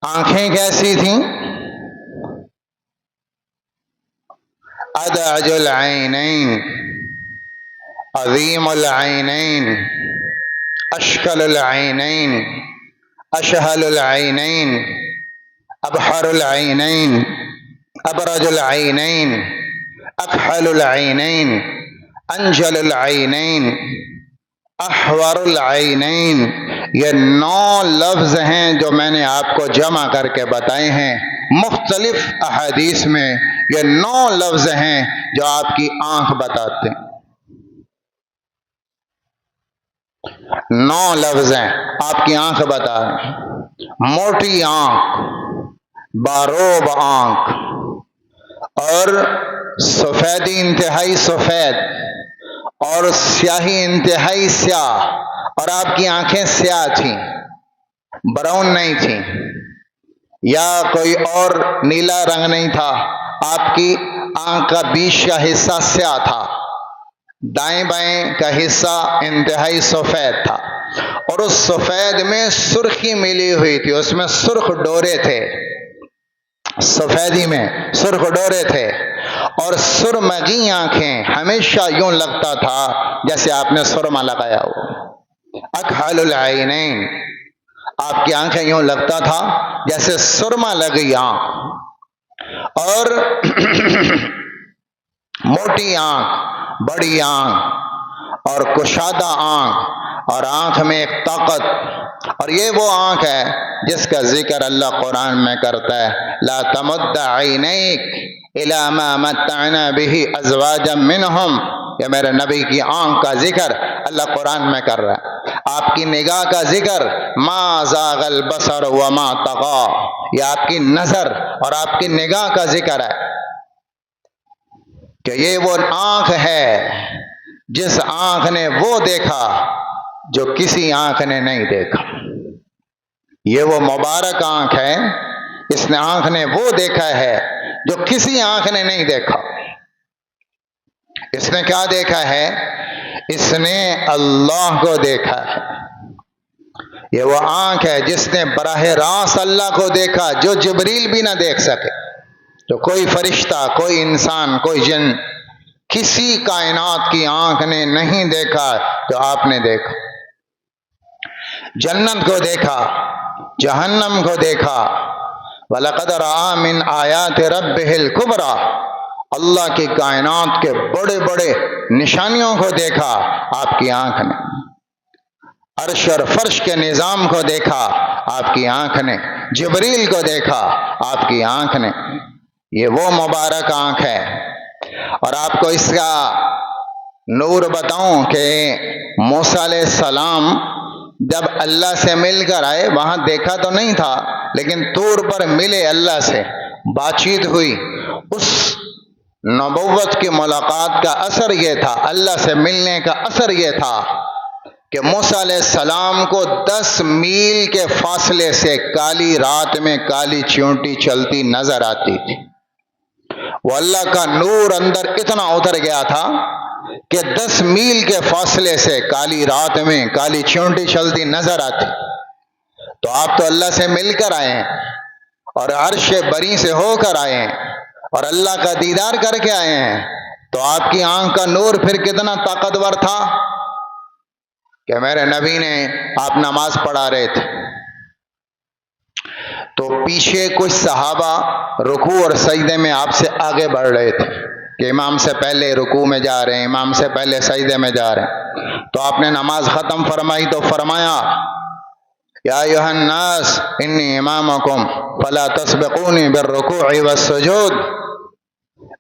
آنکھیں کیسی تھیں؟ ادعج العینین، عظیم العینین، اشکل العینین، اشہل العینین، ابحر العینین، ابرج العینین، اکحل العینین، انجل العینین، احور العینین۔ یہ 9 لفظ ہیں جو میں نے آپ کو جمع کر کے بتائے ہیں مختلف احادیث میں۔ یہ 9 لفظ ہیں جو آپ کی آنکھ بتاتے ہیں۔ 9 لفظ ہیں آپ کی آنکھ بتا رہے ہیں۔ موٹی آنکھ، باروب آنکھ، اور سفیدی انتہائی سفید، اور سیاہی انتہائی سیاہ، اور آپ کی آنکھیں سیاہ تھیں، براؤن نہیں تھیں، یا کوئی اور نیلا رنگ نہیں تھا۔ آپ کی آنکھ کا بیچ کا حصہ سیاہ تھا، دائیں بائیں کا حصہ انتہائی سفید تھا، اور اس سفید میں سرخی ملی ہوئی تھی، اس میں سرخ ڈورے تھے، سفیدی میں سرخ ڈورے تھے، اور سرمگی آنکھیں، ہمیشہ یوں لگتا تھا جیسے آپ نے سرما لگایا ہو۔ اکحل العینین، آپ کی آنکھیں یوں لگتا تھا جیسے سرما لگی آنکھ، اور موٹی آنکھ، بڑی آنکھ، اور کشادہ آنکھ، اور آنکھ میں ایک طاقت۔ اور یہ وہ آنکھ ہے جس کا ذکر اللہ قرآن میں کرتا ہے، لا تمد عینیک الی ما متعنا به ازواجا منہم۔ یہ میرے نبی کی آنکھ کا ذکر اللہ قرآن میں کر رہا ہے۔ آپ کی نگاہ کا ذکر، ما زاغ البصر وما طغى، یہ آپ کی نظر اور آپ کی نگاہ کا ذکر ہے کہ یہ وہ آنکھ ہے جس آنکھ نے وہ دیکھا جو کسی آنکھ نے نہیں دیکھا۔ یہ وہ مبارک آنکھ ہے، اس نے آنکھ نے وہ دیکھا ہے جو کسی آنکھ نے نہیں دیکھا۔ اس نے کیا دیکھا ہے؟ اس نے اللہ کو دیکھا ہے۔ یہ وہ آنکھ ہے جس نے براہ راست اللہ کو دیکھا جو جبریل بھی نہ دیکھ سکے، تو کوئی فرشتہ، کوئی انسان، کوئی جن، کسی کائنات کی آنکھ نے نہیں دیکھا جو آپ نے دیکھا۔ جنت کو دیکھا، جہنم کو دیکھا، وَلَقَدْ رَآ مِنْ آيَاتِ رَبِّهِ الْكُبْرَى، اللہ کی کائنات کے بڑے بڑے نشانیوں کو دیکھا آپ کی آنکھ نے۔ عرش اور فرش کے نظام کو دیکھا آپ کی آنکھ نے، جبریل کو دیکھا آپ کی آنکھ نے۔ یہ وہ مبارک آنکھ ہے۔ اور آپ کو اس کا نور بتاؤں کہ موسیٰ علیہ السلام جب اللہ سے مل کر آئے، وہاں دیکھا تو نہیں تھا، لیکن طور پر ملے، اللہ سے بات چیت ہوئی۔ اس نبوت کی ملاقات کا اثر یہ تھا، اللہ سے ملنے کا اثر یہ تھا کہ موسیٰ علیہ السلام کو 10 میل کے فاصلے سے کالی رات میں کالی چیونٹی چلتی نظر آتی تھی۔ وہ اللہ کا نور اندر اتنا اتر گیا تھا کہ 10 میل کے فاصلے سے کالی رات میں کالی چیونٹی چلتی نظر آتی۔ تو آپ تو اللہ سے مل کر آئے ہیں، اور عرش بری سے ہو کر آئے ہیں، اور اللہ کا دیدار کر کے آئے ہیں، تو آپ کی آنکھ کا نور پھر کتنا طاقتور تھا کہ میرے نبی نے، آپ نماز پڑھا رہے تھے تو پیچھے کچھ صحابہ رکوع اور سجدے میں آپ سے آگے بڑھ رہے تھے کہ امام سے پہلے رکوع میں جا رہے ہیں، امام سے پہلے سجدے میں جا رہے ہیں۔ تو آپ نے نماز ختم فرمائی تو فرمایا، یا ایھا الناس انی امامکم فلا تسبقونی بالرکوع والسجود،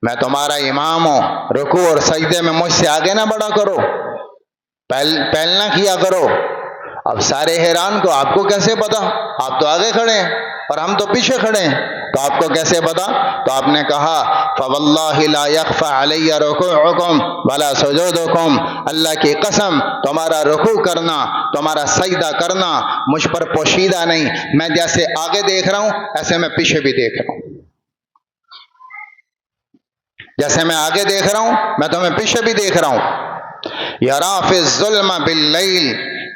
میں تمہارا امام ہوں، رکوع اور سجدے میں مجھ سے آگے نہ بڑھا کرو، پہل نہ کیا کرو۔ اب سارے حیران کو، آپ کو کیسے پتا؟ آپ تو آگے کھڑے ہیں اور ہم تو پیچھے کھڑے ہیں، تو آپ کو کیسے پتا؟ تو آپ نے کہا، فواللہ لا یخفی علی رکوعکم ولا سجودکم، اللہ کی قسم تمہارا رکوع کرنا، تمہارا سجدہ کرنا مجھ پر پوشیدہ نہیں، میں جیسے آگے دیکھ رہا ہوں ایسے میں پیچھے بھی دیکھ رہا ہوں، جیسے میں آگے دیکھ رہا ہوں میں تمہیں پیچھے بھی دیکھ رہا ہوں۔ یرا فی الظلم باللیل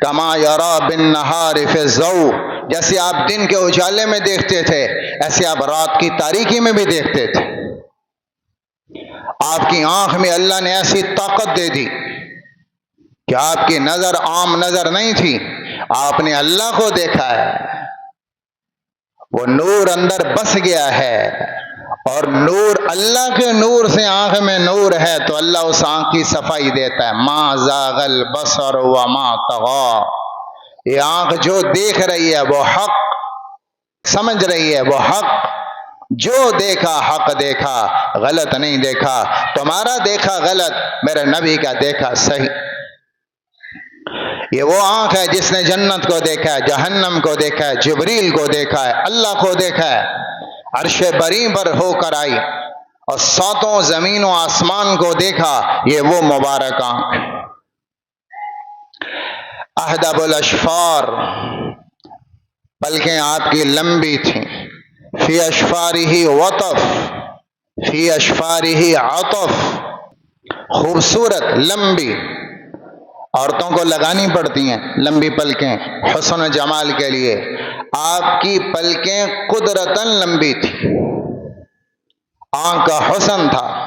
کما یرا بالنہار فی الضوء جیسے آپ دن کے اجالے میں دیکھتے تھے ایسے آپ رات کی تاریکی میں بھی دیکھتے تھے۔ آپ کی آنکھ میں اللہ نے ایسی طاقت دے دی کہ آپ کی نظر عام نظر نہیں تھی، آپ نے اللہ کو دیکھا ہے، وہ نور اندر بس گیا ہے، اور نور اللہ کے نور سے آنکھ میں نور ہے تو اللہ اس آنکھ کی صفائی دیتا ہے۔ ما زاغ البصر وما طغى، یہ آنکھ جو دیکھ رہی ہے وہ حق سمجھ رہی ہے، وہ حق جو دیکھا حق دیکھا، غلط نہیں دیکھا۔ تمہارا دیکھا غلط، میرے نبی کا دیکھا صحیح۔ یہ وہ آنکھ ہے جس نے جنت کو دیکھا ہے، جہنم کو دیکھا ہے، جبریل کو دیکھا ہے، اللہ کو دیکھا ہے، عرش بری پر ہو کر آئی اور ساتوں زمین و آسمان کو دیکھا۔ یہ وہ مبارک آنکھ۔ اہدب الاشفار، پلکیں آپ کی لمبی تھیں۔ فی اشفارہ وطف، فی اشفارہ عطف، خوبصورت لمبی، عورتوں کو لگانی پڑتی ہیں لمبی پلکیں حسن و جمال کے لیے، آپ کی پلکیں قدرتاً لمبی تھی، آنکھ کا حسن تھا۔